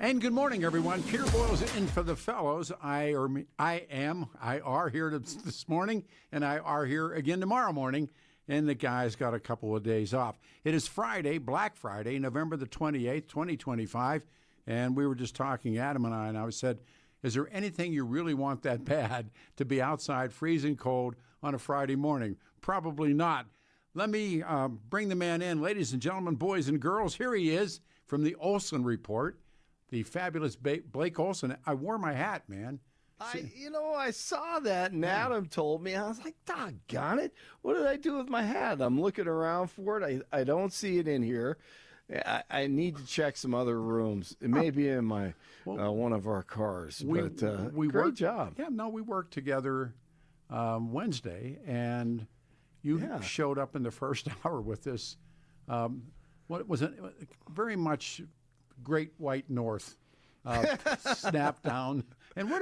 And good morning, everyone. Peter Boyle's in for the fellows. I are here this morning, and I are here again tomorrow morning, and the guys got a couple of days off. It is Friday, Black Friday, November the 28th, 2025, and we were just talking, Adam and I said, is there anything you really want that bad to be outside freezing cold on a Friday morning? Probably not. Let me bring the man in. Ladies and gentlemen, boys and girls, here he is from the Olson Report. The fabulous Blake Olson. I wore my hat, man. I saw that, and Adam told me. I was like, doggone it. What did I do with my hat? I'm looking around for it. I don't see it in here. I need to check some other rooms. It may be in my one of our cars. Great job. Yeah, no, we worked together Wednesday, and you showed up in the first hour with this. What was it? Very much Great White North snap down. And where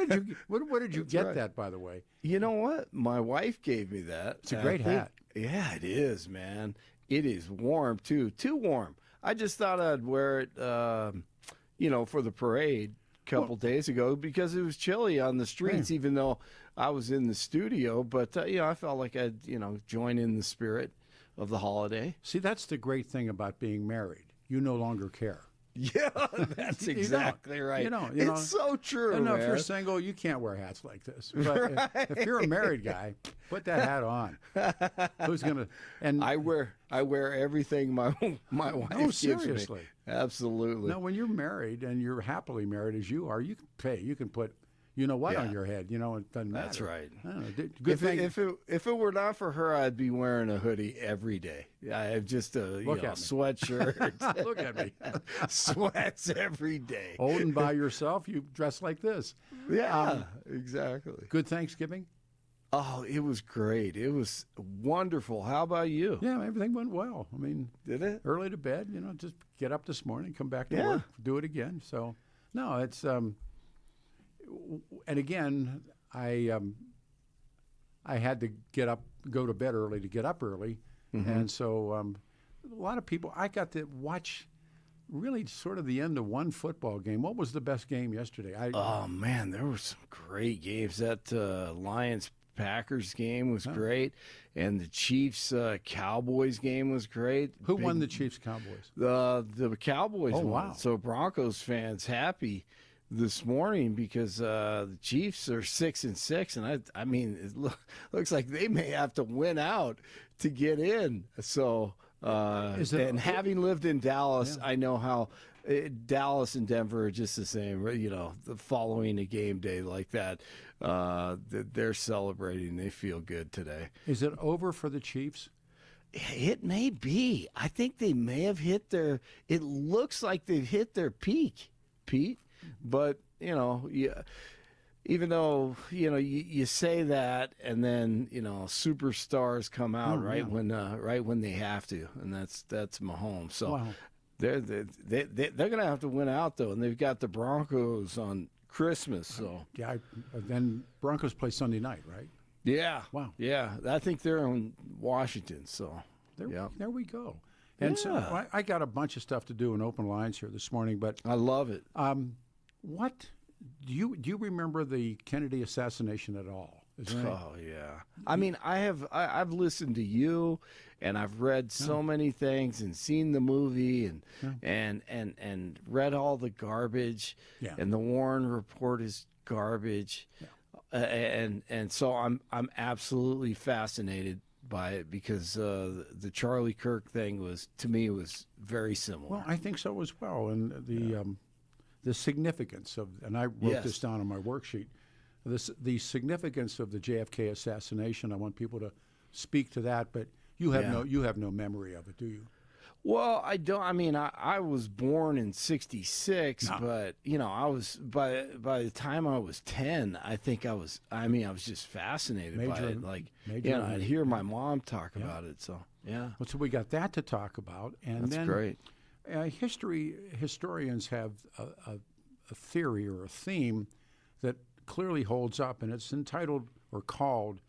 did you get that, by the way? You know what? My wife gave me that. It's a great hat. Yeah, it is, man. It is warm too. Too warm. I just thought I'd wear it for the parade a couple days ago because it was chilly on the streets, even though I was in the studio, but I felt like I'd join in the spirit of the holiday. See, that's the great thing about being married. You no longer care. Yeah, that's exactly right. It's so true. I know if you're single, you can't wear hats like this. But if you're a married guy, put that hat on. Who's gonna? And I wear everything my wife gives me. Seriously, absolutely. No, when you're married and you're happily married as you are, you can pay. You can put. On your head. It doesn't matter. That's right. Good thing. If it were not for her, I'd be wearing a hoodie every day. I have just a sweatshirt. Look at me. Sweats every day. Old and by yourself, you dress like this. Yeah, exactly. Good Thanksgiving? Oh, it was great. It was wonderful. How about you? Yeah, everything went well. I mean, did it? Early to bed, just get up this morning, come back to work, do it again. So, no, it's and again, I had to go to bed early to get up early, and so a lot of people. I got to watch really sort of the end of one football game. What was the best game yesterday? Oh man, there were some great games. That Lions-Packers game was great, and the Chiefs-Cowboys game was great. Who won the Chiefs-Cowboys? The Cowboys won. Wow. So Broncos fans happy this morning because the Chiefs are 6-6, and I mean it looks like they may have to win out to get in. So and having lived in Dallas, I know how Dallas and Denver are just the same. The following a game day like that, they're celebrating. They feel good today. Is it over for the Chiefs? It may be. I think they may have hit their. It looks like they've hit their peak, Pete. But even though you say that, and then superstars come out when they have to, and that's Mahomes. So they're going to have to win out though, and they've got the Broncos on Christmas. So then Broncos play Sunday night, right? Yeah. Wow. Yeah, I think they're in Washington. So there we go. And so I got a bunch of stuff to do in open lines here this morning, but I love it. What do you remember the Kennedy assassination at all? Oh yeah. I mean, I've listened to you, and I've read so many things, and seen the movie, and read all the garbage. Yeah. And the Warren Report is garbage. Yeah. And so I'm absolutely fascinated by it because the Charlie Kirk thing was very similar. Well, I think so as well, and the significance of, and I wrote this down on my worksheet, the significance of the JFK assassination. I want people to speak to that, but you have no memory of it, do you? Well, I don't. I mean, I was born in '66, but I was by the time I was 10, I think I was just fascinated by it. Like, I'd hear my mom talk about it. So well, so we got that to talk about, and that's great. Historians have a theory or a theme that clearly holds up, and it's entitled or called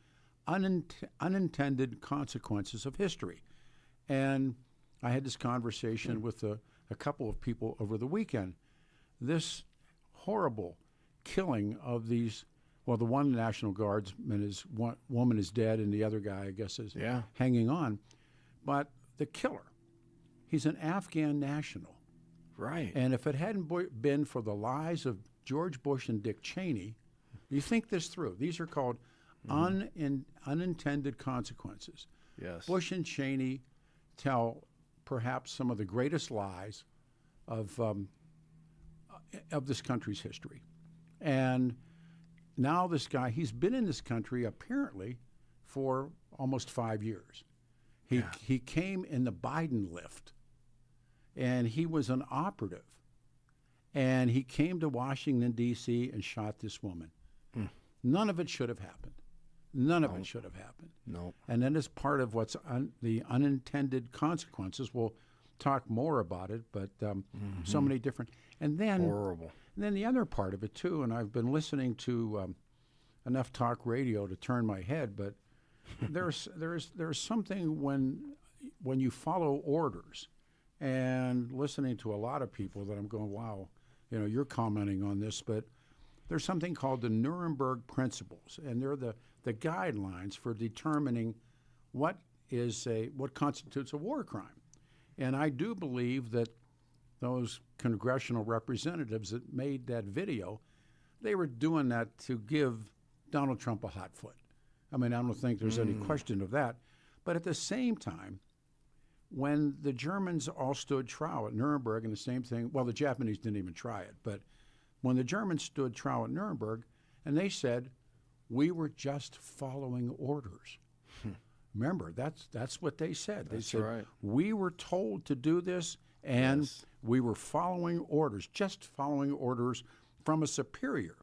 Unintended Consequences of History. And I had this conversation with a couple of people over the weekend. this horrible killing of these. Well, the one National Guardsman one woman is dead, and the other guy, I guess, is hanging on. But the killer, he's an Afghan national. Right. And if it hadn't been for the lies of George Bush and Dick Cheney, you think this through. These are called unintended consequences. Yes. Bush and Cheney tell perhaps some of the greatest lies of this country's history. And now this guy, he's been in this country apparently for almost 5 years. He came in the Biden lift, and he was an operative. And he came to Washington, D.C. and shot this woman. None of it should have happened. None of it should have happened. No. And then as part of what's the unintended consequences, we'll talk more about it, but so many different. And then, horrible. And then the other part of it, too, and I've been listening to enough talk radio to turn my head, but there's something when you follow orders, and listening to a lot of people that I'm going, wow, you're commenting on this, but there's something called the Nuremberg Principles, and they're the guidelines for determining what constitutes a war crime. And I do believe that those congressional representatives that made that video, they were doing that to give Donald Trump a hot foot. I mean, I don't think there's any question of that. But at the same time, when the Germans all stood trial at Nuremberg, and the same thing, well, the Japanese didn't even try it, but when the Germans stood trial at Nuremberg, and they said, we were just following orders. Remember, that's what they said. They said, right. We were told to do this, and we were following orders, just following orders from a superior.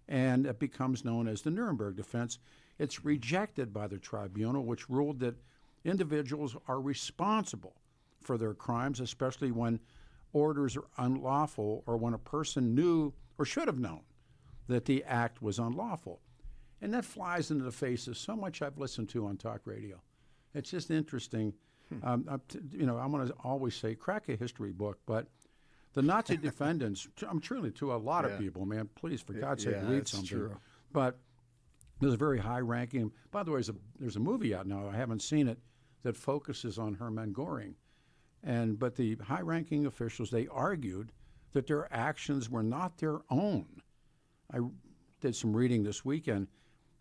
And it becomes known as the Nuremberg defense. It's rejected by the tribunal, which ruled that individuals are responsible for their crimes, especially when orders are unlawful or when a person knew or should have known that the act was unlawful. And that flies into the face of so much I've listened to on talk radio. It's just interesting. I'm going to always say, crack a history book, but the Nazi defendants, I'm truly to a lot of people, man, please, for God's sake, read something. True. But there's a very high-ranking, by the way, there's a movie out now, I haven't seen it, that focuses on Hermann Göring. But the high-ranking officials, they argued that their actions were not their own. I did some reading this weekend,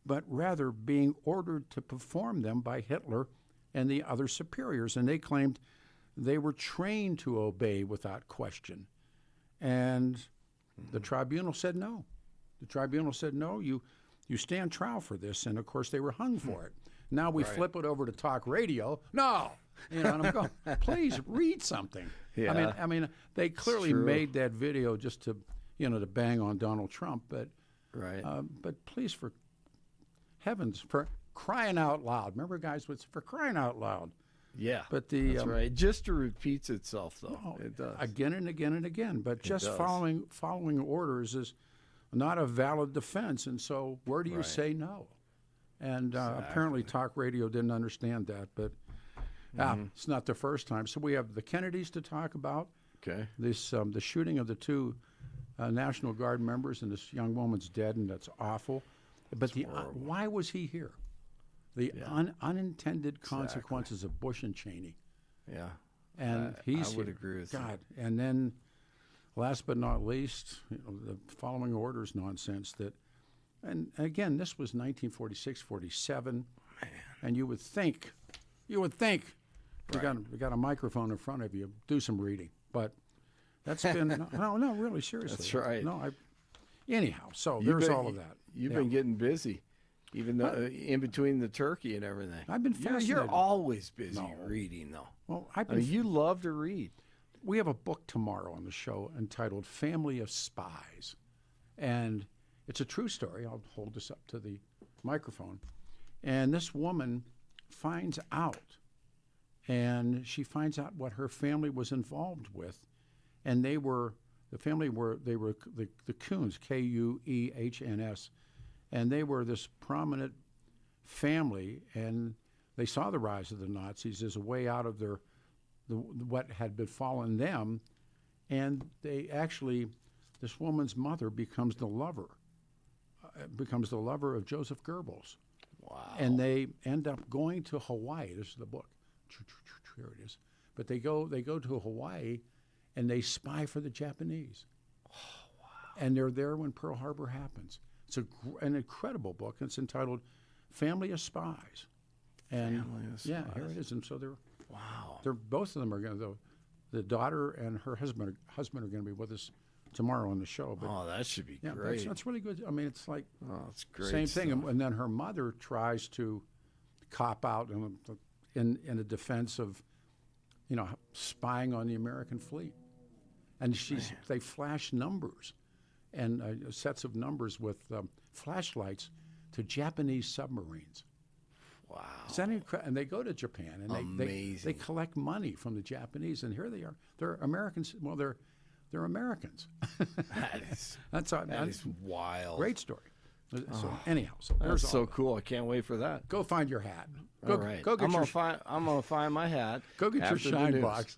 but rather being ordered to perform them by Hitler and the other superiors. And they claimed they were trained to obey without question. And the tribunal said no. The tribunal said, no, you stand trial for this. And, of course, they were hung for it. Now we flip it over to talk radio. No. And I'm going, please read something. Yeah. I mean, they clearly made that video just to bang on Donald Trump. But but please, for heavens, for crying out loud. Remember, guys, for crying out loud. Yeah. But that's right. Just repeats itself, though. It does. Again and again and again. But just following orders is not a valid defense. And so where do you say no? And apparently talk radio didn't understand that. But it's not the first time. So we have the Kennedys to talk about. Okay. This the shooting of the two National Guard members, and this young woman's dead, and that's awful. But why was he here? The unintended consequences of Bush and Cheney. Yeah. And I would agree with God. And then, last but not least, the following orders nonsense that, and again, this was 1946, 47. Man. And you would think, you got a microphone in front of you, do some reading. But that's been, no, really, seriously. That's right. No, anyhow, so there's all of that. You've been getting busy, even though, in between the turkey and everything. I've been fascinated. You're always busy reading, though. Well, you love to read. We have a book tomorrow on the show entitled Family of Spies. And it's a true story. I'll hold this up to the microphone. And this woman finds out, and she finds out what her family was involved with. And the Kuhns, Kuehns, and they were this prominent family, and they saw the rise of the Nazis as a way out of what had befallen them, and the this woman's mother becomes the lover of Joseph Goebbels. Wow. And they end up going to Hawaii. This is the book. Here it is. But they go to Hawaii, and they spy for the Japanese. Oh, wow. And they're there when Pearl Harbor happens. It's an incredible book. It's entitled Family of Spies. And Family of Spies. Yeah, here it is. And so Wow. they're both of them are going to, the daughter and her husband are going to be with us tomorrow on the show. But Oh, that should be yeah, great. that's really good. I mean, it's like Oh, it's great. same thing. stuff. And then her mother tries to cop out in a defense of, spying on the American fleet. And they flash numbers and sets of numbers with flashlights to Japanese submarines. Wow. Is that incredible? And they go to Japan and they Amazing. collect money from the Japanese, and here they are. They're Americans. Well, they're Americans. That is wild. Great story. So anyhow, so That's there's so all. cool. I can't wait for that. Go find your hat. Go, All right. Go get I'm gonna find my hat. Go get your after the shine news. box.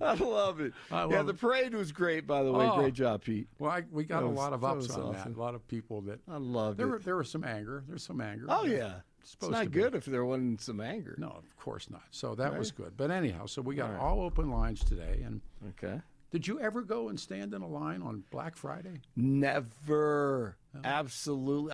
I love it. The parade was great, by the way. Oh. Great job, Pete. Well, we got a lot of that ups was on that. awesome. A lot of people that I loved it. there was some anger. There's some anger. Oh yeah. It's supposed not to be. good if there wasn't some anger. No, of course not. So that was Right. good. But anyhow, so we got All right. all open lines today. And Okay. did you ever go and stand in a line on Black Friday? Never. Absolutely.